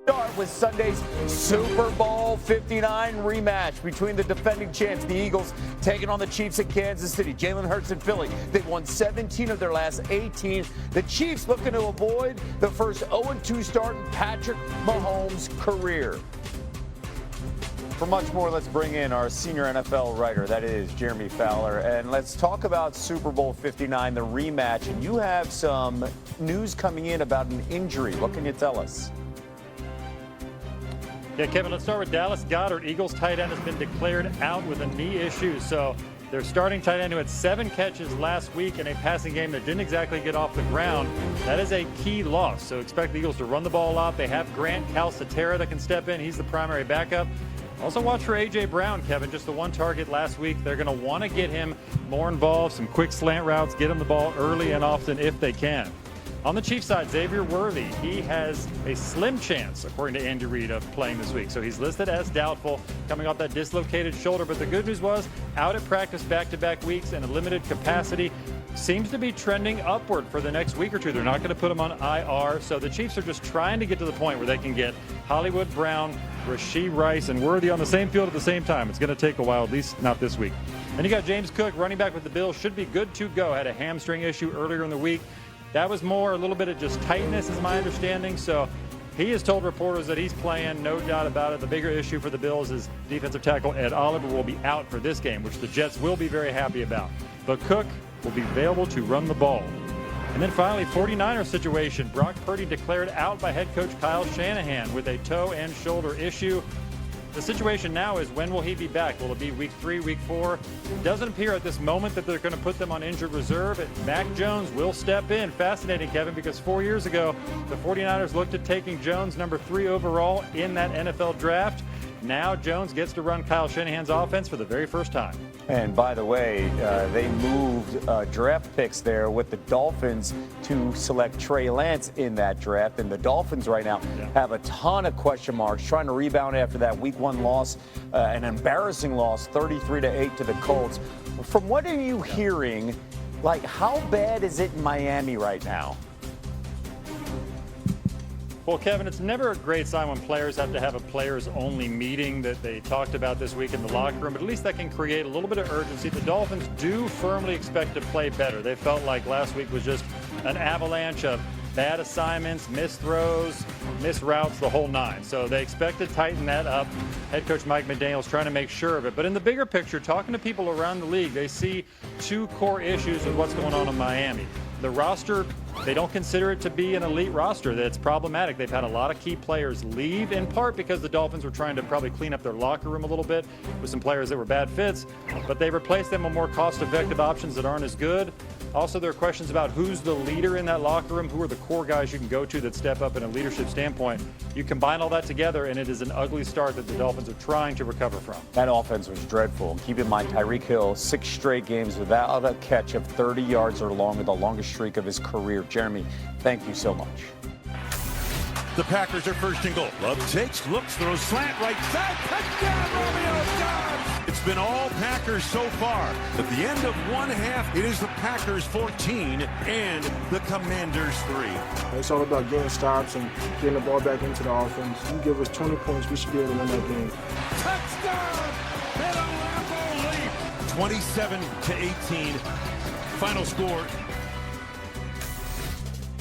Start with Sunday's Super Bowl 59 rematch between the defending champs, the Eagles, taking on the Chiefs in Kansas City. Jalen Hurts and Philly, they've won 17 of their last 18. The Chiefs looking to avoid the first 0-2 start in Patrick Mahomes' career. For much more, let's bring in our senior NFL writer, that is Jeremy Fowler, and let's talk about Super Bowl 59, the rematch. And you have some news coming in about an injury. What can you tell us? Yeah, Kevin, let's start with Dallas Goedert. Eagles tight end has been declared out with a knee issue. So their starting tight end, who had 7 catches last week in a passing game that didn't exactly get off the ground, that is a key loss. So expect the Eagles to run the ball a lot. They have Grant Calcaterra that can step in. He's the primary backup. Also watch for A.J. Brown, Kevin, just the 1 target last week. They're going to want to get him more involved, some quick slant routes, get him the ball early and often if they can. On the Chiefs side, Xavier Worthy, he has a slim chance, according to Andy Reid, of playing this week. So he's listed as doubtful, coming off that dislocated shoulder. But the good news was, out at practice back-to-back weeks in a limited capacity, seems to be trending upward for the next week or two. They're not going to put him on IR. So the Chiefs are just trying to get to the point where they can get Hollywood Brown, Rashee Rice, and Worthy on the same field at the same time. It's going to take a while, at least not this week. And you got James Cook, running back with the Bills, should be good to go. Had a hamstring issue earlier in the week. That was more a little bit of just tightness is my understanding. So he has told reporters that he's playing, no doubt about it. The bigger issue for the Bills is defensive tackle Ed Oliver will be out for this game, which the Jets will be very happy about. But Cook will be available to run the ball. And then finally, 49ers situation. Brock Purdy declared out by head coach Kyle Shanahan with a toe and shoulder issue. The situation now is, when will he be back? Will it be week 3, week 4? It doesn't appear at this moment that they're going to put them on injured reserve. Mac Jones will step in. Fascinating, Kevin, because 4 years ago, the 49ers looked at taking Jones number 3 overall in that NFL draft. Now Jones gets to run Kyle Shanahan's offense for the very first time. And by the way, they moved draft picks there with the Dolphins to select Trey Lance in that draft. And the Dolphins right now have a ton of question marks, trying to rebound after that week 1 loss, an embarrassing loss, 33-8 to the Colts. From what are you hearing, like, how bad is it in Miami right now? Well, Kevin, it's never a great sign when players have to have a players-only meeting that they talked about this week in the locker room, but at least that can create a little bit of urgency. The Dolphins do firmly expect to play better. They felt like last week was just an avalanche of bad assignments, missed throws, missed routes, the whole 9. So they expect to tighten that up. Head coach Mike McDaniel's trying to make sure of it. But in the bigger picture, talking to people around the league, they see 2 core issues with what's going on in Miami. The roster, they don't consider it to be an elite roster. That's problematic. They've had a lot of key players leave, in part because the Dolphins were trying to probably clean up their locker room a little bit with some players that were bad fits, but they replaced them with more cost-effective options that aren't as good. Also, there are questions about who's the leader in that locker room, who are the core guys you can go to that step up in a leadership standpoint. You combine all that together, and it is an ugly start that the Dolphins are trying to recover from. That offense was dreadful. Keep in mind, Tyreek Hill, 6 straight games without a catch of 30 yards or longer, the longest streak of his career. Jeremy, thank you so much. The Packers are first and goal. Love takes, looks, throws slant right side. Touchdown, Romeo Doubs! It's been all Packers so far. At the end of 1 half, it is the Packers 14 and the Commanders 3. It's all about getting stops and getting the ball back into the offense. You give us 20 points, we should be able to win that game. Touchdown! And a Lambeau leap. 27-18. Final score.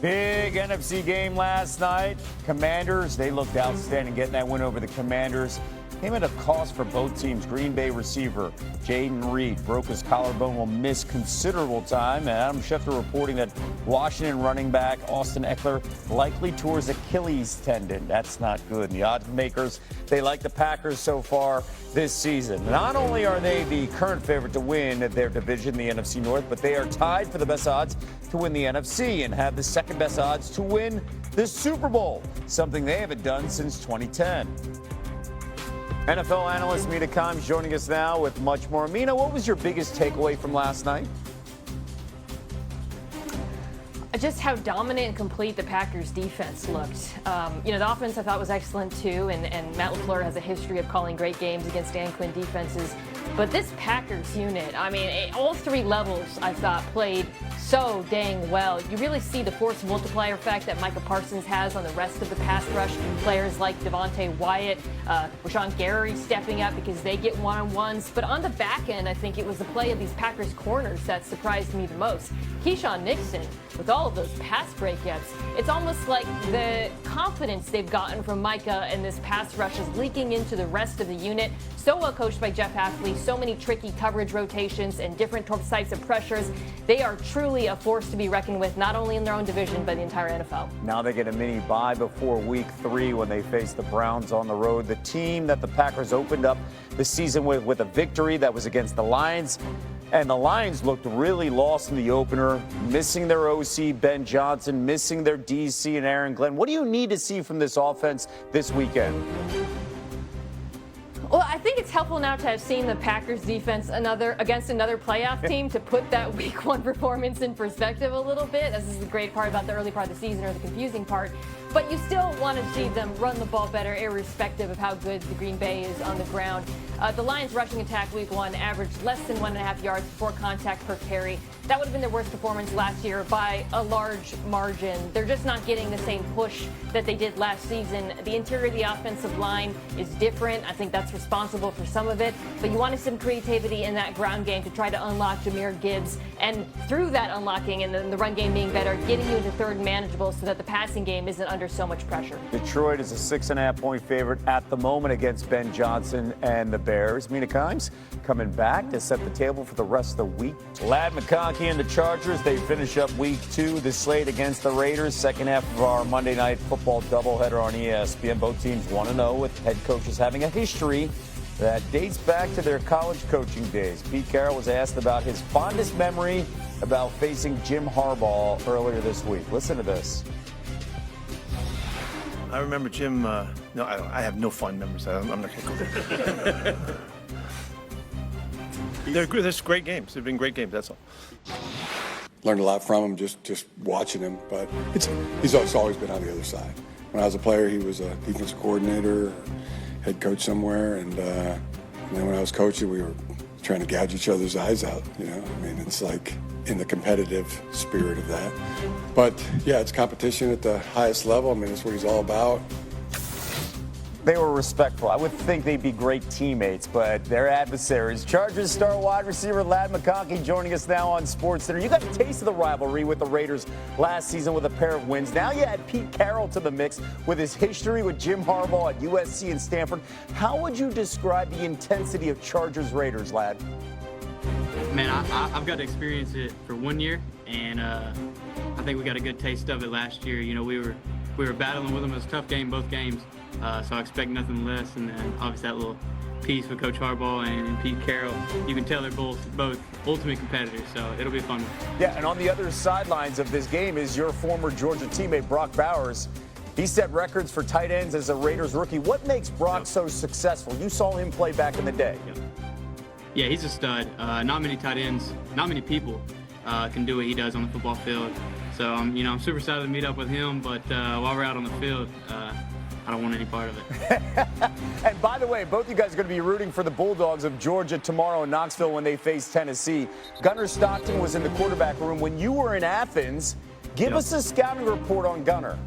Big NFC game last night. Commanders, they looked outstanding getting that win over the Commanders. Came at a cost for both teams. Green Bay receiver Jaden Reed broke his collarbone, will miss considerable time. And Adam Schefter reporting that Washington running back Austin Eckler likely tours Achilles tendon. That's not good. And the odds makers, they like the Packers so far this season. Not only are they the current favorite to win their division, the NFC North, but they are tied for the best odds to win the NFC and have the second best odds to win the Super Bowl, something they haven't done since 2010. NFL analyst Mina Kimes joining us now with much more. Mina, what was your biggest takeaway from last night? Just how dominant and complete the Packers defense looked. The offense I thought was excellent too, and Matt LaFleur has a history of calling great games against Dan Quinn defenses. But this Packers unit, I mean, all three levels I thought played so dang well. You really see the force multiplier effect that Micah Parsons has on the rest of the pass rush. Players like Devontae Wyatt, Rashawn Gary stepping up because they get one-on-ones. But on the back end, I think it was the play of these Packers corners that surprised me the most. Keyshawn Nixon, with all of those pass breakups, it's almost like the confidence they've gotten from Micah and this pass rush is leaking into the rest of the unit. So well coached by Jeff Hafley, so many tricky coverage rotations and different types of pressures. They are truly a force to be reckoned with, not only in their own division, but the entire NFL. Now they get a mini bye before week 3 when they face the Browns on the road. The team that the Packers opened up the season with a victory that was against the Lions. And the Lions looked really lost in the opener, missing their OC, Ben Johnson, missing their DC and Aaron Glenn. What do you need to see from this offense this weekend? Well, I think it's helpful now to have seen the Packers defense against another playoff team to put that week 1 performance in perspective a little bit. This is the great part about the early part of the season, or the confusing part. But you still want to see them run the ball better, irrespective of how good the Green Bay is on the ground. The Lions' rushing attack week 1 averaged less than 1.5 yards before contact per carry. That would have been their worst performance last year by a large margin. They're just not getting the same push that they did last season. The interior of the offensive line is different. I think that's responsible for some of it. But you wanted some creativity in that ground game to try to unlock Jahmyr Gibbs. And through that unlocking and the run game being better, getting you into third and manageable so that the passing game isn't under so much pressure. Detroit is a 6.5-point favorite at the moment against Ben Johnson and the Bears. Mina Kimes coming back to set the table for the rest of the week. Ladd McConkey and the Chargers, they finish up week 2. The slate against the Raiders. Second half of our Monday Night Football doubleheader on ESPN. Both teams 1-0 with head coaches having a history that dates back to their college coaching days. Pete Carroll was asked about his fondest memory about facing Jim Harbaugh earlier this week. Listen to this. I remember Jim. No, I have no fond memories. I'm not going to go there. They're great games. They've been great games. That's all. Learned a lot from him just watching him, but he's always been on the other side. When I was a player, he was a defensive coordinator, head coach somewhere, and then when I was coaching, we were trying to gouge each other's eyes out. You know, I mean, it's like in the competitive spirit of that. But yeah, it's competition at the highest level. I mean, that's what he's all about. They were respectful. I would think they'd be great teammates, but they're adversaries. Chargers star wide receiver Ladd McConkey joining us now on SportsCenter. You got a taste of the rivalry with the Raiders last season with a pair of wins. Now you add Pete Carroll to the mix with his history with Jim Harbaugh at USC and Stanford. How would you describe the intensity of Chargers-Raiders, Ladd? Man, I've got to experience it for 1 year, and I think we got a good taste of it last year. You know, we were battling with them. It was a tough game, both games. So I expect nothing less, and then obviously that little piece with Coach Harbaugh and Pete Carroll, you can tell they're both ultimate competitors, so it'll be a fun one. Yeah, and on the other sidelines of this game is your former Georgia teammate Brock Bowers. He set records for tight ends as a Raiders rookie. What makes Brock so successful? You saw him play back in the day. Yeah, he's a stud. Not many tight ends, not many people can do what he does on the football field. So I'm super excited to meet up with him, but while we're out on the field, I don't want any part of it. And by the way, both of you guys are going to be rooting for the Bulldogs of Georgia tomorrow in Knoxville when they face Tennessee. Gunnar Stockton was in the quarterback room. When you were in Athens, give us a scouting report on Gunnar.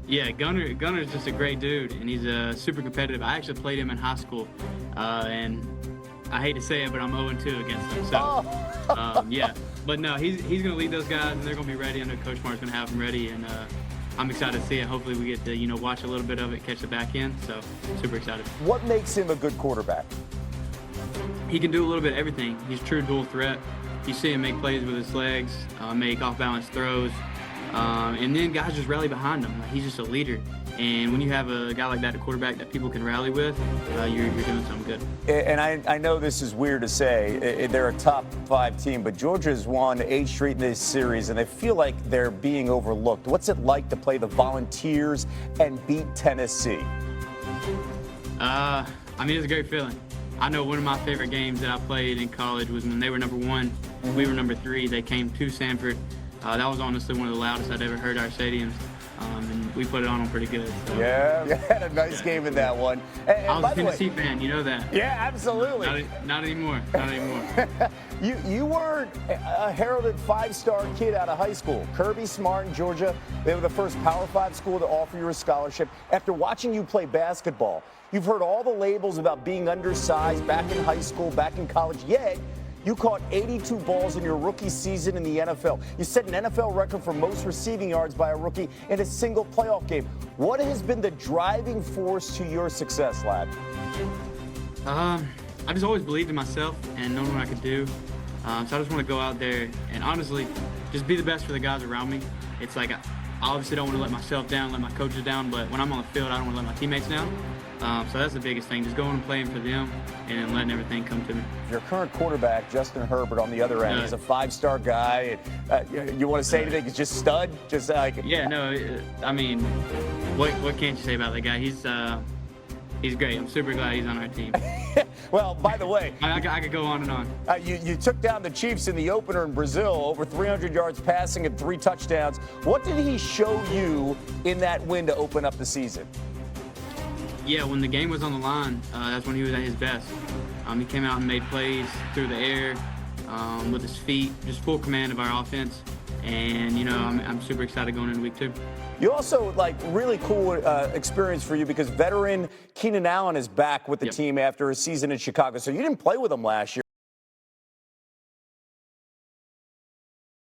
Yeah, Gunner's just a great dude, and he's super competitive. I actually played him in high school, and I hate to say it, but I'm 0-2 against him. So, yeah. But no, he's going to lead those guys, and they're going to be ready. I know Coach Mark's going to have them ready, and I'm excited to see it. Hopefully we get to, watch a little bit of it, catch the back end. So, super excited. What makes him a good quarterback? He can do a little bit of everything. He's true dual threat. You see him make plays with his legs, make off-balance throws, and then guys just rally behind him. He's just a leader. And when you have a guy like that, a quarterback that people can rally with, you're doing something good. And I know this is weird to say. They're a top 5 team, but Georgia has won 8 straight in this series, and they feel like they're being overlooked. What's it like to play the Volunteers and beat Tennessee? It's a great feeling. I know one of my favorite games that I played in college was when they were number 1. We were number 3. They came to Sanford. That was honestly one of the loudest I'd ever heard our stadiums. And we put it on them pretty good. So. Yeah, you had a nice game in that one. And I was by a the way, Tennessee fan, you know that. yeah, absolutely. Not anymore. Not anymore. You weren't a heralded 5-star kid out of high school. Kirby Smart in Georgia, they were the first Power 5 school to offer you a scholarship. After watching you play basketball, you've heard all the labels about being undersized back in high school, back in college, yet you caught 82 balls in your rookie season in the NFL. You set an NFL record for most receiving yards by a rookie in a single playoff game. What has been the driving force to your success, lad? I just always believed in myself and knowing what I could do. So I just want to go out there and honestly just be the best for the guys around me. It's like I obviously don't want to let myself down, let my coaches down, but when I'm on the field, I don't want to let my teammates down. So that's the biggest thing, just going and playing for them and letting everything come to me. Your current quarterback, Justin Herbert, on the other end, he's a 5-star guy. You want to say anything? He's just stud? Just like Yeah, no, I mean, what can't you say about that guy? He's great. I'm super glad he's on our team. Well, by the way, I could go on and on. You took down the Chiefs in the opener in Brazil, over 300 yards passing and 3 touchdowns. What did he show you in that win to open up the season? Yeah, when the game was on the line, that's when he was at his best. He came out and made plays through the air with his feet, just full command of our offense. And, you know, I'm super excited going into week 2. You also, like, really cool experience for you because veteran Keenan Allen is back with the team after a season in Chicago. So you didn't play with him last year.